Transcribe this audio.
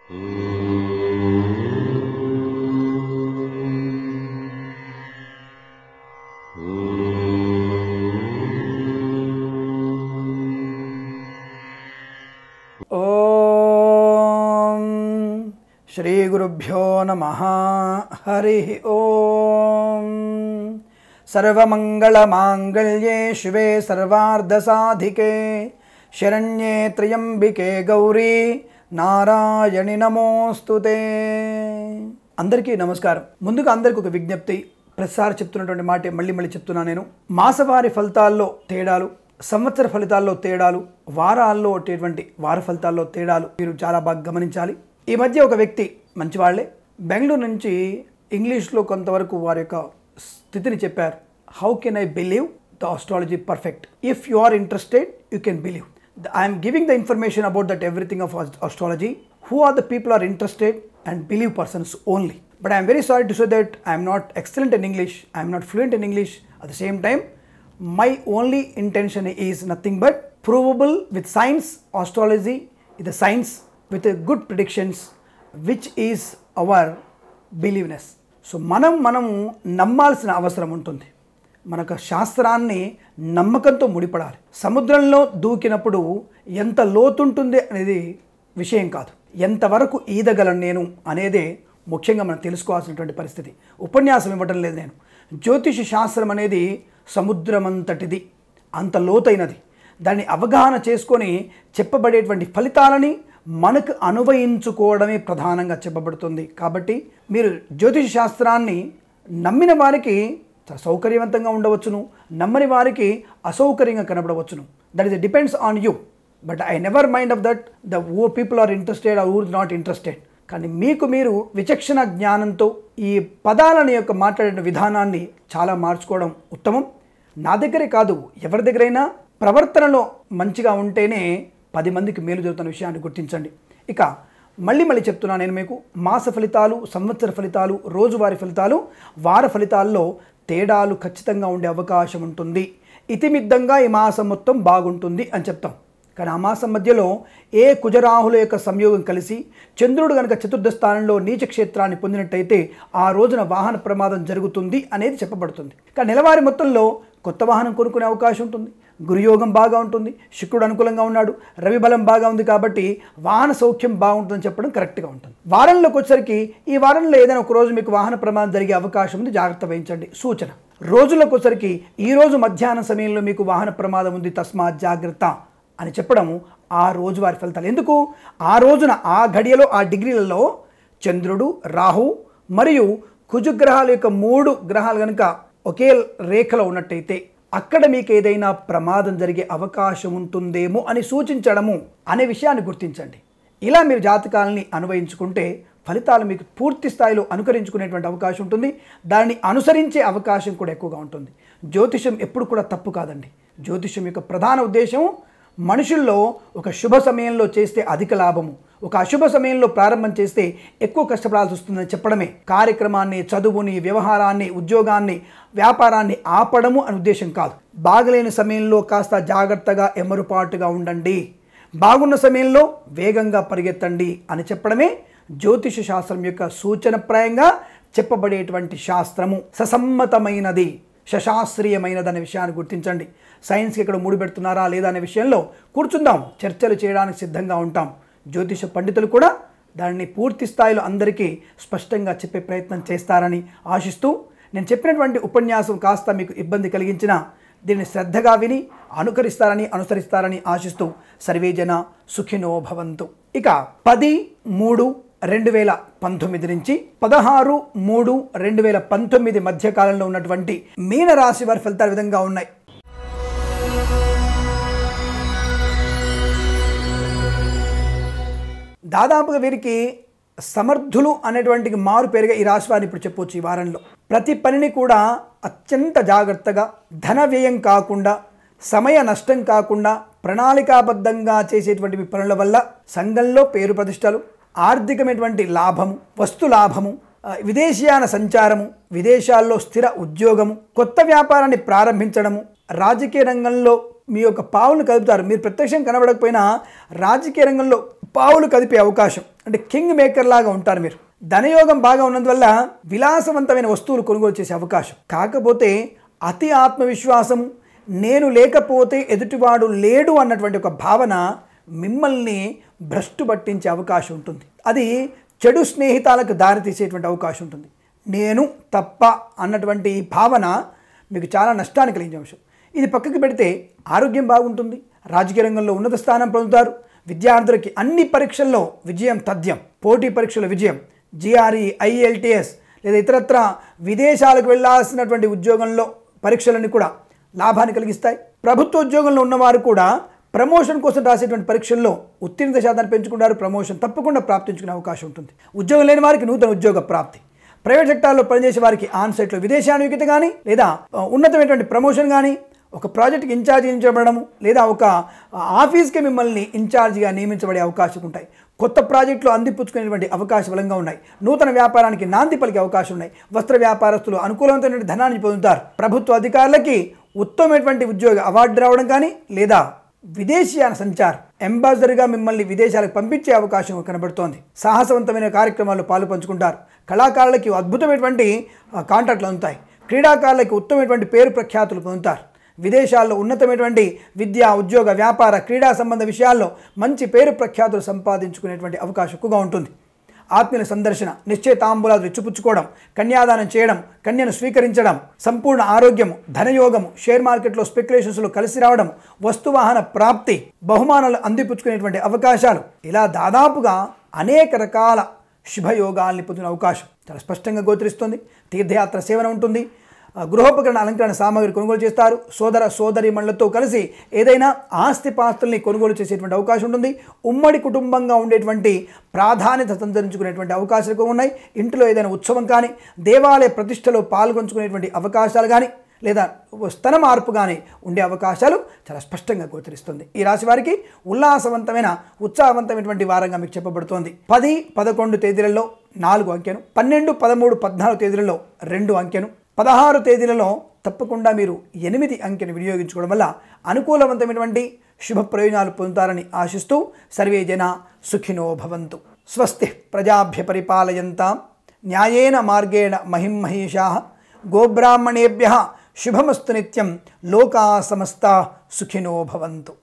ఓం శ్రీ గురుభ్యో నమః. హరి ఓం. సర్వమంగళమాంగళ్యే శివే సర్వార్ధసాధికే శరణ్యే త్ర్యంబికే గౌరీ నారాయణి నమోస్తుతే. అందరికీ నమస్కారం. ముందుగా అందరికీ ఒక విజ్ఞప్తి. ప్రతిసారి చెప్తున్నటువంటి మాట మళ్ళీ చెప్తున్నా నేను. మాసవారి ఫలితాల్లో తేడాలు, సంవత్సర ఫలితాల్లో తేడాలు, వారాల్లో వచ్చేటువంటి వార ఫలితాల్లో తేడాలు మీరు చాలా బాగా గమనించాలి. ఈ మధ్య ఒక వ్యక్తి మంచివాళ్లే బెంగళూరు నుంచి ఇంగ్లీష్లో కొంతవరకు వారి యొక్క స్థితిని చెప్పారు. How can I believe the astrology perfect? If you are interested you can believe. I'm giving the information about that everything of astrology. Who are the people are interested and believe persons only. But I am very sorry to say that I am not excellent in English. I am not fluent in English. At the same time, my only intention is nothing but provable with science. Astrology is the science with a good predictions, which is our believeness. So మనము నమ్మాల్సిన అవసరం ఉంటుంది. మనకు శాస్త్రాన్ని నమ్మకంతో ముడిపడాలి. సముద్రంలో దూకినప్పుడు ఎంత లోతుంటుంది అనేది విషయం కాదు, ఎంతవరకు ఈదగలను నేను అనేదే ముఖ్యంగా మనం తెలుసుకోవాల్సినటువంటి పరిస్థితి. ఉపన్యాసం ఇవ్వటం లేదు నేను. జ్యోతిష శాస్త్రం అనేది సముద్రమంతటిది, అంత లోతైనది. దాన్ని అవగాహన చేసుకొని చెప్పబడేటువంటి ఫలితాలని మనకు అనువయించుకోవడమే ప్రధానంగా చెప్పబడుతుంది. కాబట్టి మీరు జ్యోతిష శాస్త్రాన్ని నమ్మిన వారికి సౌకర్యవంతంగా ఉండవచ్చును, నమ్మని వారికి అసౌకర్యంగా కనబడవచ్చును. That is depends on you. But I never mind of that the oh people are interested are or not interested. కానీ మీరు విచక్షణ జ్ఞానంతో ఈ పదాలని యొక్క మాట్లాడిన విధానాన్ని చాలా మార్చుకోవడం ఉత్తమం. నా దగ్గరే కాదు, ఎవరి దగ్గరైనా ప్రవర్తనలో మంచిగా ఉంటేనే 10 మందికి మేలు జరుగుతున్న విషయాన్ని గుర్తించండి. ఇక మళ్ళీ చెప్తున్నాను నేను మీకు. మాస ఫలితాలు, సంవత్సర ఫలితాలు, రోజువారీ ఫలితాలు, వార ఫలితాల్లో తేడాలు ఖచ్చితంగా ఉండే అవకాశం ఉంటుంది. ఇతిమిద్దంగా ఈ మాసం మొత్తం బాగుంటుంది అని చెప్తాం. కానీ ఆ మాసం మధ్యలో ఏ కుజరాహుల యొక్క సంయోగం కలిసి చంద్రుడు కనుక చతుర్థ స్థానంలో నీచ క్షేత్రాన్ని పొందినట్టయితే ఆ రోజున వాహన ప్రమాదం జరుగుతుంది అనేది చెప్పబడుతుంది. కానీ నెలవారీ మొత్తంలో కొత్త వాహనం కొనుక్కునే అవకాశం ఉంటుంది. గురుయోగం బాగా ఉంటుంది, శుక్రుడు అనుకూలంగా ఉన్నాడు, రవి బలం బాగా ఉంది, కాబట్టి వాహన సౌఖ్యం బాగుంటుందని చెప్పడం కరెక్ట్గా ఉంటుంది. వారంలోకి వచ్చేసరికి ఈ వారంలో ఏదైనా ఒక రోజు మీకు వాహన ప్రమాదం జరిగే అవకాశం ఉంది, జాగ్రత్త వహించండి సూచన. రోజులకు వచ్చేసరికి ఈ రోజు మధ్యాహ్నం సమయంలో మీకు వాహన ప్రమాదం ఉంది, తస్మాత్ జాగ్రత్త అని చెప్పడం ఆ రోజువారి ఫలితాలు. ఎందుకు? ఆ రోజున ఆ ఘడియలో ఆ డిగ్రీలలో చంద్రుడు, రాహు మరియు కుజగ్రహాల యొక్క 3 గ్రహాలు కనుక ఒకే రేఖలో ఉన్నట్టయితే అక్కడ మీకు ఏదైనా ప్రమాదం జరిగే అవకాశం ఉంటుందేమో అని సూచించడము అనే విషయాన్ని గుర్తించండి. ఇలా మీరు జాతకాలని అన్వయించుకుంటే ఫలితాలు మీకు పూర్తి స్థాయిలో అనుకరించుకునేటువంటి అవకాశం ఉంటుంది. దాన్ని అనుసరించే అవకాశం కూడా ఎక్కువగా ఉంటుంది. జ్యోతిషం ఎప్పుడు కూడా తప్పు కాదండి. జ్యోతిషం యొక్క ప్రధాన ఉద్దేశం మనుషుల్లో ఒక శుభ సమయంలో చేస్తే అధిక లాభము, ఒక అశుభ సమయంలో ప్రారంభం చేస్తే ఎక్కువ కష్టపడాల్సి వస్తుందని చెప్పడమే. కార్యక్రమాన్ని, చదువుని, వ్యవహారాన్ని, ఉద్యోగాన్ని, వ్యాపారాన్ని ఆపడము అని ఉద్దేశం కాదు. బాగలేని సమయంలో కాస్త జాగ్రత్తగా ఎమరుపాటుగా ఉండండి, బాగున్న సమయంలో వేగంగా పరిగెత్తండి అని చెప్పడమే జ్యోతిష శాస్త్రం యొక్క సూచనప్రాయంగా చెప్పబడేటువంటి శాస్త్రము. ససమ్మతమైనది, సశాస్త్రీయమైనది అనే విషయాన్ని గుర్తించండి. సైన్స్కి ఇక్కడ ముడిపెడుతున్నారా లేదా అనే విషయంలో కూర్చుందాం, చర్చలు చేయడానికి సిద్ధంగా ఉంటాం. జ్యోతిష పండితులు కూడా దాన్ని పూర్తి స్థాయిలో అందరికీ స్పష్టంగా చెప్పే ప్రయత్నం చేస్తారని ఆశిస్తూ, నేను చెప్పినటువంటి ఉపన్యాసం కాస్త మీకు ఇబ్బంది కలిగించిన దీన్ని శ్రద్ధగా విని అనుసరిస్తారని ఆశిస్తూ సర్వేజన సుఖినో భవంతు. ఇక 10/3/2019 నుంచి 16/3/2019 మధ్య కాలంలో ఉన్నటువంటి మీనరాశి వారి ఫలితాలు విధంగా ఉన్నాయి. దాదాపుగా వీరికి సమర్థులు అనేటువంటి మారు పేరుగా ఈ రాశి వారిని ఇప్పుడు చెప్పవచ్చు. ఈ వారంలో ప్రతి పనిని కూడా అత్యంత జాగ్రత్తగా, ధన వ్యయం కాకుండా, సమయ నష్టం కాకుండా ప్రణాళికాబద్ధంగా చేసేటువంటి పనుల వల్ల సంఘంలో పేరు ప్రతిష్టలు, ఆర్థికమైనటువంటి లాభము, వస్తు లాభము, విదేశీయాన సంచారము, విదేశాల్లో స్థిర ఉద్యోగము, కొత్త వ్యాపారాన్ని ప్రారంభించడము, రాజకీయ రంగంలో మీ యొక్క పావును కలుపుతారు. మీరు ప్రత్యక్షం కనబడకపోయినా రాజకీయ రంగంలో పావులు కదిపే అవకాశం, అంటే కింగ్ మేకర్ లాగా ఉంటారు మీరు. ధనయోగం బాగా ఉన్నందువల్ల విలాసవంతమైన వస్తువులు కొనుగోలు చేసే అవకాశం. కాకపోతే అతి ఆత్మవిశ్వాసం, నేను లేకపోతే ఎదుటివాడు లేడు అన్నటువంటి ఒక భావన మిమ్మల్ని భ్రష్టు పట్టించే అవకాశం ఉంటుంది. అది చెడు స్నేహితాలకు దారితీసేటువంటి అవకాశం ఉంటుంది. నేను తప్ప అన్నటువంటి భావన మీకు చాలా నష్టాన్ని కలిగించే అంశం. ఇది పక్కకి పెడితే ఆరోగ్యం బాగుంటుంది, రాజకీయ రంగంలో ఉన్నత స్థానం పొందుతారు, విద్యార్థులకి అన్ని పరీక్షల్లో విజయం తథ్యం, పోటీ పరీక్షల విజయం, జిఆర్ఈ, ఐఎల్టీఎస్ లేదా ఇతరత్ర విదేశాలకు వెళ్ళాల్సినటువంటి ఉద్యోగంలో పరీక్షలన్నీ కూడా లాభాన్ని కలిగిస్తాయి. ప్రభుత్వ ఉద్యోగంలో ఉన్నవారు కూడా ప్రమోషన్ కోసం రాసేటువంటి పరీక్షల్లో ఉత్తీర్ణత శాతాన్ని పెంచుకుంటారు, ప్రమోషన్ తప్పకుండా ప్రాప్తించుకునే అవకాశం ఉంటుంది. ఉద్యోగం లేని వారికి నూతన ఉద్యోగ ప్రాప్తి, ప్రైవేట్ సెక్టార్లో పనిచేసే వారికి ఆన్సైట్లో విదేశానుయోగ్యత కానీ లేదా ఉన్నతమైనటువంటి ప్రమోషన్ కానీ, ఒక ప్రాజెక్ట్కి ఇన్ఛార్జ్ నియమించబడము లేదా ఒక ఆఫీస్కి మిమ్మల్ని ఇన్ఛార్జిగా నియమించబడే అవకాశం ఉంటాయి. కొత్త ప్రాజెక్టులు అందిపుచ్చుకునేటువంటి అవకాశం బలంగా ఉన్నాయి. నూతన వ్యాపారానికి నాంది పలికే అవకాశం ఉన్నాయి. వస్త్ర వ్యాపారస్తులు అనుకూలమైనటువంటి ధనాన్ని పొందుతారు. ప్రభుత్వ అధికారులకి ఉత్తమమైనటువంటి ఉద్యోగ అవార్డు రావడం కానీ లేదా విదేశీయాన సంచారం, అంబాసిడర్గా మిమ్మల్ని విదేశాలకు పంపించే అవకాశం కనబడుతోంది. సాహసవంతమైన కార్యక్రమాల్లో పాలు పంచుకుంటారు. కళాకారులకి అద్భుతమైనటువంటి కాంట్రాక్ట్లు అందుతాయి. క్రీడాకారులకి ఉత్తమమైనటువంటి పేరు ప్రఖ్యాతులు పొందుతారు. విదేశాల్లో ఉన్నతమైనటువంటి విద్య, ఉద్యోగ, వ్యాపార, క్రీడా సంబంధ విషయాల్లో మంచి పేరు ప్రఖ్యాతులు సంపాదించుకునేటువంటి అవకాశం ఎక్కువగా ఉంటుంది. ఆత్మీయుల సందర్శన, నిశ్చయితాంబూలాలు ఇచ్చిపుచ్చుకోవడం, కన్యాదానం చేయడం, కన్యను స్వీకరించడం, సంపూర్ణ ఆరోగ్యము, ధనయోగము, షేర్ మార్కెట్లో స్పెక్యులేషన్స్లో కలిసి రావడం, వస్తువాహన ప్రాప్తి, బహుమానాలు అందిపుచ్చుకునేటువంటి అవకాశాలు, ఇలా దాదాపుగా అనేక రకాల శుభయోగాల్ని పొందిన అవకాశం చాలా స్పష్టంగా గోచరిస్తుంది. తీర్థయాత్ర సేవన ఉంటుంది. గృహోపకరణ అలంకరణ సామాగ్రి కొనుగోలు చేస్తారు. సోదర సోదరీమణులతో కలిసి ఏదైనా ఆస్తిపాస్తుల్ని కొనుగోలు చేసేటువంటి అవకాశం ఉంటుంది. ఉమ్మడి కుటుంబంగా ఉండేటువంటి ప్రాధాన్యత సంతరించుకునేటువంటి అవకాశాలు ఉన్నాయి. ఇంట్లో ఏదైనా ఉత్సవం కానీ, దేవాలయ ప్రతిష్టలో పాల్గొంచుకునేటువంటి అవకాశాలు కానీ లేదా స్థన మార్పు కానీ ఉండే అవకాశాలు చాలా స్పష్టంగా గోచరిస్తుంది. ఈ రాశి వారికి ఉల్లాసవంతమైన, ఉత్సాహవంతమైనటువంటి వారంగా మీకు చెప్పబడుతోంది. 10, 11 తేదీలలో 4 అంకెను, 12, 13, 14 తేదీలలో 2 అంకెను, 16 తేదీలలో తప్పకుండా మీరు 8 అంకెను వినియోగించుకోవడం వల్ల అనుకూలవంతమైనటువంటి శుభ ప్రయోజనాలు పొందుతారని ఆశిస్తూ సర్వే జన సుఖినో భవంతు. స్వస్తి ప్రజాభ్య పరిపాలయంతాం న్యాయేన మార్గేణ మహిమహీషాః గోబ్రాహ్మణేభ్యః శుభమస్తు నిత్యం. లోకా సమస్తా సుఖినో భవంతు.